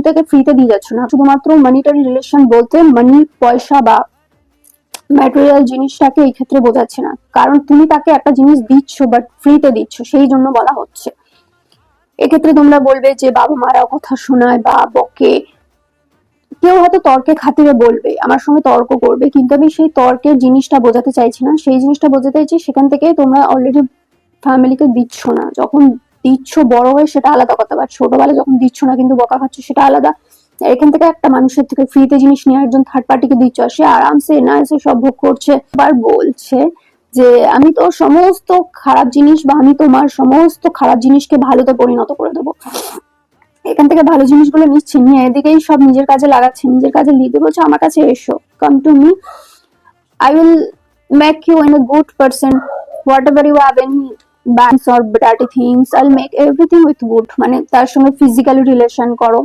তাকে ফ্রিতে দিয়ে যাচ্ছ না। শুধুমাত্র মানিটারি রিলেশন বলতে মানি, পয়সা বা ম্যাটেরিয়াল জিনিসটাকে এই ক্ষেত্রে বোঝাচ্ছে না, কারণ তুমি তাকে একটা জিনিস দিচ্ছ বাট ফ্রিতে দিচ্ছ, সেই জন্য বলা হচ্ছে। এক্ষেত্রে তোমরা বলবে যে বাবা মারাও কথা শোনায় বা বকে, কেউ হয়তো তর্কে খাতিরে বলবে, আমার সঙ্গে তর্ক করবে, কিন্তু আমি সেই তর্কের জিনিসটা বোঝাতে চাইছি না, সেই জিনিসটা বোঝাতে চাইছি সেখান থেকে তোমরা অলরেডি ফ্যামিলিকে দিচ্ছ না। যখন দিচ্ছ বড় হয়ে সেটা আলাদা কথা, বাট ছোটবেলায় যখন দিচ্ছ না কিন্তু বকা খাচ্ছ সেটা আলাদা। এখান থেকে একটা মানুষের থেকে ফ্রিতে জিনিস নিয়ে একজন থার্ড পার্টিকে দিচ্ছ, সে আরামসে না এসে সব ভোগ করছে। আবার বলছে যে আমি তো সমস্ত খারাপ জিনিস বা আমি তোমার সমস্ত খারাপ জিনিসকে ভালোতে পরিণত করে দেবো। এখান থেকে ভালো জিনিসগুলো নিচ্ছে, নিয়ে এদিকেই সব নিজের কাজে লাগাচ্ছে, নিজের কাজে লিখতে বলছে আমার কাছে এসো, come to me, I will make you in a good person, whatever you have any bads or dirty things, I will make everything with good. মানে তার সঙ্গে ফিজিক্যালি রিলেশন করো,